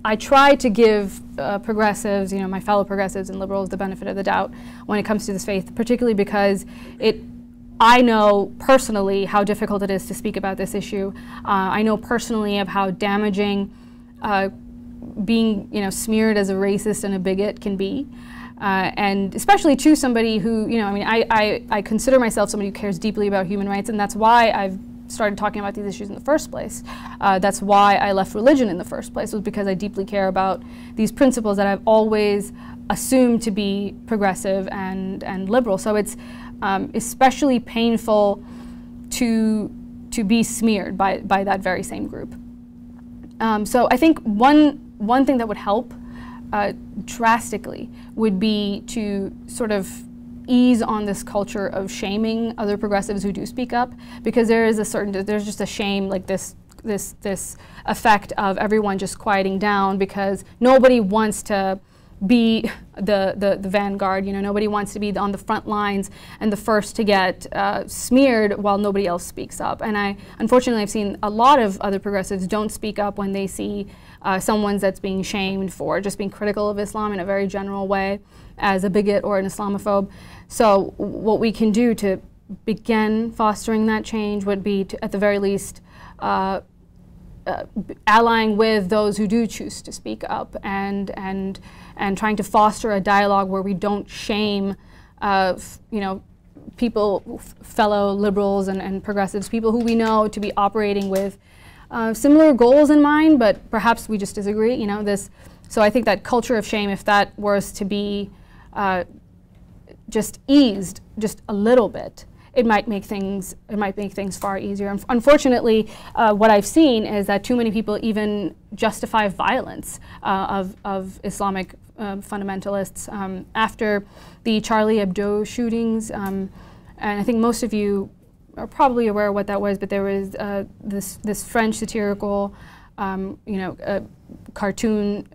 I try to give progressives, my fellow progressives and liberals, the benefit of the doubt when it comes to this faith, particularly because I know personally how difficult it is to speak about this issue. I know personally of how damaging being, smeared as a racist and a bigot can be. And especially to somebody who, I consider myself somebody who cares deeply about human rights, and that's why I've started talking about these issues in the first place. That's why I left religion in the first place, was because I deeply care about these principles that I've always assumed to be progressive and liberal. So it's especially painful to be smeared by that very same group. So I think one thing that would help drastically would be to sort of ease on this culture of shaming other progressives who do speak up, because there's just a shame, like this effect of everyone just quieting down because nobody wants to be the vanguard. Nobody wants to be on the front lines and the first to get smeared while nobody else speaks up. And unfortunately, I've seen a lot of other progressives don't speak up when they see someone that's being shamed for just being critical of Islam in a very general way as a bigot or an Islamophobe. So what we can do to begin fostering that change would be to, at the very least, allying with those who do choose to speak up and trying to foster a dialogue where we don't shame people, fellow liberals and progressives, people who we know to be operating with similar goals in mind, but perhaps we just disagree. So I think that culture of shame, if that was to be just eased just a little bit, it might make things far easier. Unfortunately, what I've seen is that too many people even justify violence of Islamic fundamentalists. After the Charlie Hebdo shootings, and I think most of you are probably aware of what that was, but there was this French satirical, cartoon,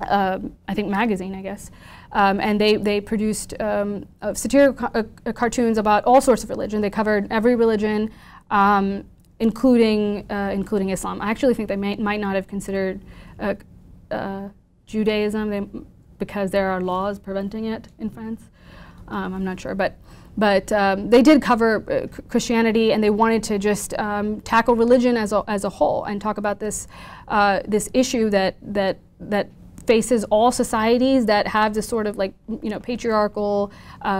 I think magazine, I guess. And they produced satirical cartoons about all sorts of religion. They covered every religion, including Islam. I actually think they might not have considered Judaism because there are laws preventing it in France. I'm not sure, but they did cover Christianity, and they wanted to just tackle religion as a whole and talk about this issue that faces all societies that have this sort of patriarchal,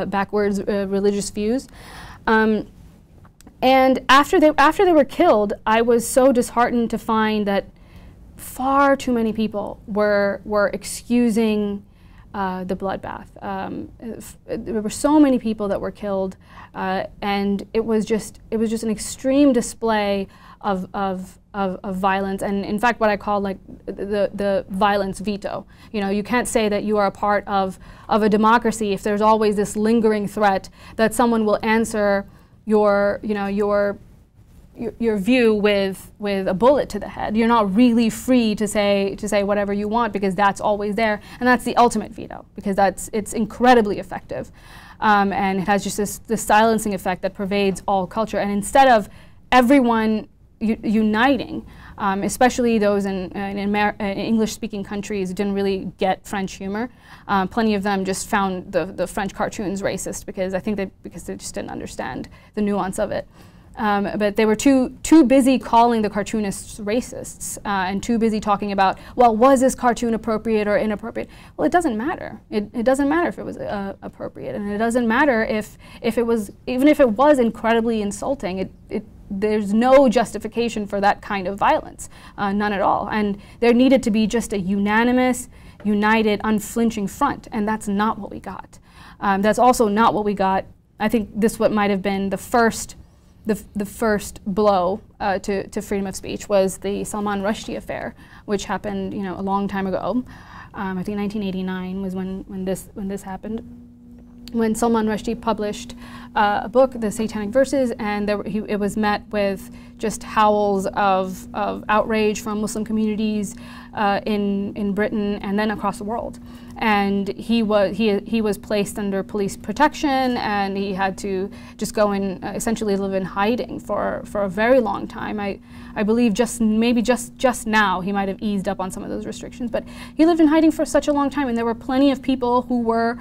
backwards religious views. And after they were killed, I was so disheartened to find that far too many people were excusing the bloodbath. There were so many people that were killed, and it was just an extreme display of violence, and in fact what I call the violence veto. You can't say that you are a part of a democracy if there's always this lingering threat that someone will answer your view with a bullet to the head. You're not really free to say whatever you want, because that's always there, and that's the ultimate veto, because it's incredibly effective, and it has just this silencing effect that pervades all culture. And instead of everyone uniting, especially those in English-speaking countries who didn't really get French humor. Plenty of them just found the French cartoons racist because they just didn't understand the nuance of it. But they were too busy calling the cartoonists racists and too busy talking about, well, was this cartoon appropriate or inappropriate? Well, it doesn't matter. It doesn't matter if it was appropriate, and it doesn't matter if it was, even if it was incredibly insulting. There's no justification for that kind of violence, none at all. And there needed to be just a unanimous, united, unflinching front, and that's not what we got. That's also not what we got. I think this might have been the first blow to freedom of speech was the Salman Rushdie affair, which happened, a long time ago. I think 1989 was when this happened. when Salman Rushdie published a book, The Satanic Verses, and it was met with just howls of outrage from Muslim communities in Britain and then across the world. And he was placed under police protection, and he had to just go and essentially live in hiding for a very long time. I believe maybe just now he might have eased up on some of those restrictions, but he lived in hiding for such a long time, and there were plenty of people who were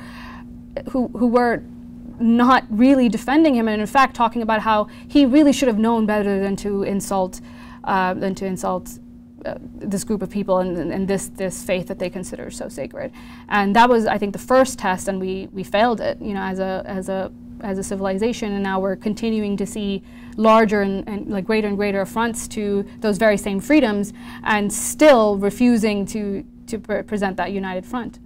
not really defending him, and in fact talking about how he really should have known better than to insult this group of people and this faith that they consider so sacred. And that was, I think, the first test, and we failed it, you know, as a civilization. And now we're continuing to see larger and like greater and greater affronts to those very same freedoms, and still refusing to present that united front.